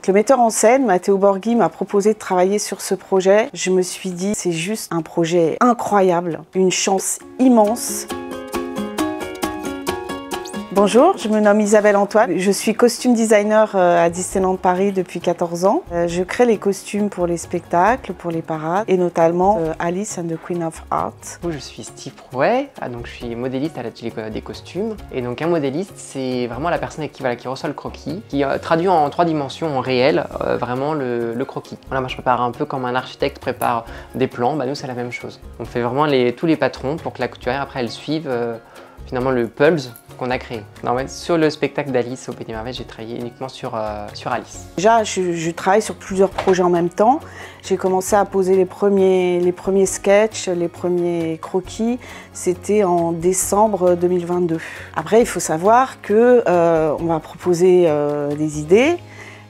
Le metteur en scène, Matteo Borghi, m'a proposé de travailler sur ce projet. Je me suis dit, c'est juste un projet incroyable, une chance immense. Bonjour, je me nomme Isabelle Antoine. Je suis costume designer à Disneyland Paris depuis 14 ans. Je crée les costumes pour les spectacles, pour les parades et notamment Alice and the Queen of Hearts. Je suis Steve Prouet, donc je suis modéliste à l'atelier des costumes. Et donc un modéliste, c'est vraiment la personne qui reçoit le croquis, qui traduit en 3 dimensions, en réel, vraiment le croquis. Voilà, moi je prépare un peu comme un architecte prépare des plans, nous c'est la même chose. On fait vraiment tous les patrons pour que la couturière après elle suive finalement le pulse qu'on a créé. Non, ouais, sur le spectacle d'Alice au Pays des Merveilles, j'ai travaillé uniquement sur Alice. Déjà, je travaille sur plusieurs projets en même temps. J'ai commencé à poser les premiers sketchs, les premiers croquis. C'était en décembre 2022. Après, il faut savoir qu'on va proposer des idées,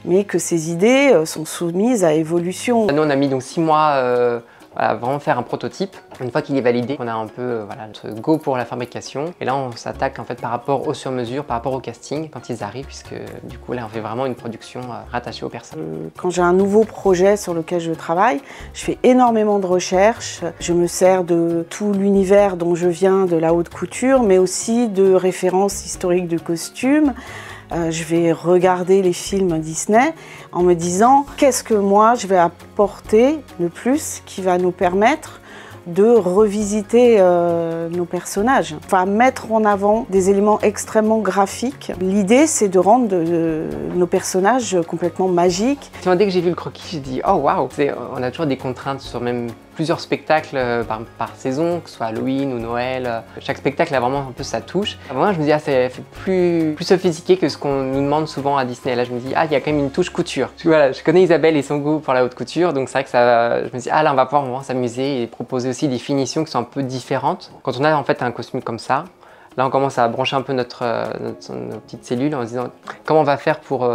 mais que ces idées sont soumises à évolution. Nous, on a mis donc 6 mois à vraiment faire un prototype. Une fois qu'il est validé, on a un peu notre go pour la fabrication. Et là, on s'attaque en fait par rapport au sur-mesure, par rapport au casting quand ils arrivent, puisque du coup là, on fait vraiment une production rattachée aux personnes. Quand j'ai un nouveau projet sur lequel je travaille, je fais énormément de recherches. Je me sers de tout l'univers dont je viens, de la haute couture, mais aussi de références historiques de costumes. Je vais regarder les films Disney en me disant qu'est-ce que moi je vais apporter de plus qui va nous permettre de revisiter nos personnages. Enfin, mettre en avant des éléments extrêmement graphiques. L'idée, c'est de rendre nos personnages complètement magiques. Dès que j'ai vu le croquis, j'ai dit « Oh waouh !» On a toujours des contraintes sur même plusieurs spectacles par saison, que ce soit Halloween ou Noël. Chaque spectacle a vraiment un peu sa touche. Moi, je me dis, c'est plus sophistiqué que ce qu'on nous demande souvent à Disney. Là, je me dis, il y a quand même une touche couture. Voilà, je connais Isabelle et son goût pour la haute couture, donc c'est vrai que je me dis, là, on va pouvoir vraiment s'amuser et proposer aussi des finitions qui sont un peu différentes. Quand on a en fait un costume comme ça, là, on commence à brancher un peu nos petites cellules en se disant comment on va faire pour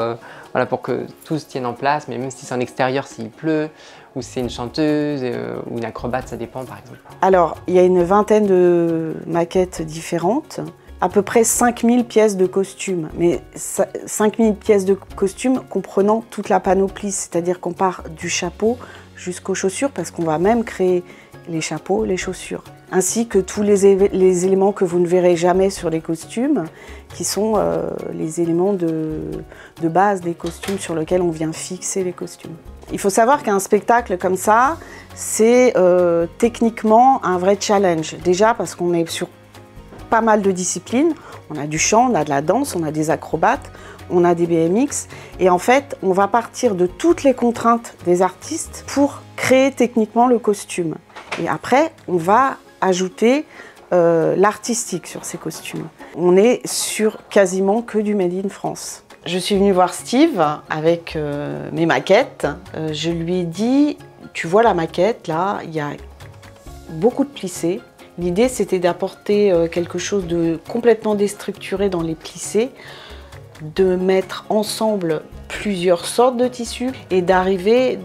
que tout se tienne en place, mais même si c'est en extérieur, s'il pleut, ou si c'est une chanteuse ou une acrobate, ça dépend par exemple. Alors, il y a une vingtaine de maquettes différentes, à peu près 5000 pièces de costumes, mais 5000 pièces de costumes comprenant toute la panoplie, c'est-à-dire qu'on part du chapeau jusqu'aux chaussures, parce qu'on va même créer les chapeaux, les chaussures, ainsi que tous les éléments que vous ne verrez jamais sur les costumes, qui sont les éléments de base des costumes sur lesquels on vient fixer les costumes. Il faut savoir qu'un spectacle comme ça, c'est techniquement un vrai challenge. Déjà parce qu'on est sur pas mal de disciplines. On a du chant, on a de la danse, on a des acrobates, on a des BMX. Et en fait, on va partir de toutes les contraintes des artistes pour créer techniquement le costume. Et après, on va ajouter l'artistique sur ces costumes. On est sur quasiment que du Made in France. Je suis venue voir Steve avec mes maquettes. Je lui ai dit, tu vois la maquette, là, il y a beaucoup de plissés. L'idée, c'était d'apporter quelque chose de complètement déstructuré dans les plissés, de mettre ensemble plusieurs sortes de tissus et d'arriver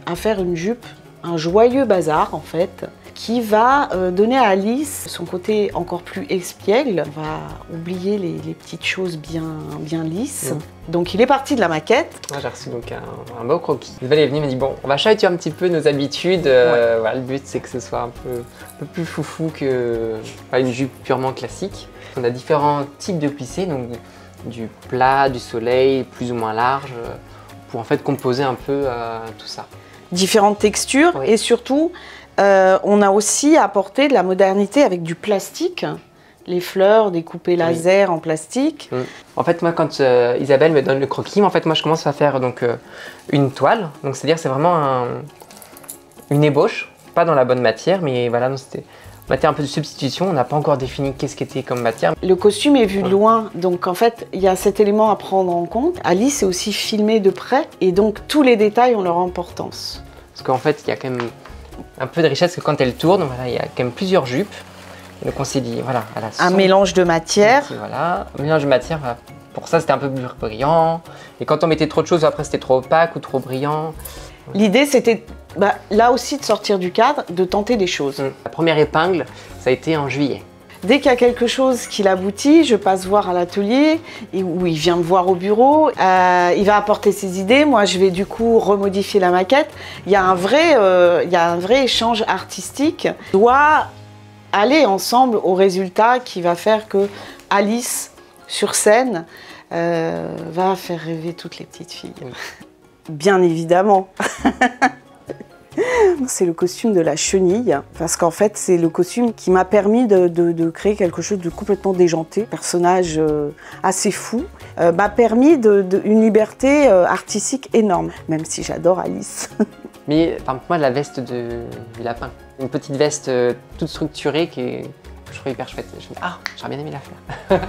à faire une jupe, un joyeux bazar en fait, qui va donner à Alice son côté encore plus espiègle. On va oublier les petites choses bien lisses. Donc il est parti de la maquette. J'ai reçu donc un beau croquis. Isabelle est venue et m'a dit bon, on va changer un petit peu nos habitudes. Voilà, le but c'est que ce soit un peu plus foufou qu'une jupe purement classique. On a différents types de plissés, donc du plat, du soleil, plus ou moins large, pour en fait composer un peu tout ça. Différentes textures, oui. Et surtout on a aussi apporté de la modernité avec du plastique, les fleurs découpées laser en plastique. En fait, moi, quand Isabelle me donne le croquis, en fait, moi, je commence à faire donc une toile. Donc, c'est-à-dire, c'est vraiment une ébauche, pas dans la bonne matière, mais voilà, c'était matière un peu de substitution. On n'a pas encore défini qu'est-ce qu'était comme matière. Le costume est vu de loin, donc en fait, il y a cet élément à prendre en compte. Alice est aussi filmée de près, et donc tous les détails ont leur importance. Parce qu'en fait, il y a quand même un peu de richesse, que quand elle tourne, voilà, il y a quand même plusieurs jupes. Donc on s'est dit, voilà, elle a un mélange de matière. Voilà, un mélange de matière, voilà. Pour ça c'était un peu plus brillant. Et quand on mettait trop de choses, après c'était trop opaque ou trop brillant. L'idée c'était là aussi de sortir du cadre, de tenter des choses. La première épingle, ça a été en juillet. Dès qu'il y a quelque chose qui l'aboutit, je passe voir à l'atelier, où il vient me voir au bureau. Il va apporter ses idées, moi je vais du coup remodifier la maquette. Il y a un vrai échange artistique. On doit aller ensemble au résultat qui va faire que Alice, sur scène, va faire rêver toutes les petites filles. Bien évidemment. C'est le costume de la chenille, parce qu'en fait c'est le costume qui m'a permis de créer quelque chose de complètement déjanté. Personnage assez fou, m'a permis une liberté artistique énorme, même si j'adore Alice. Mais pour moi, la veste du lapin, une petite veste toute structurée que je trouve hyper chouette. Je me dis, ah, j'aurais bien aimé la faire.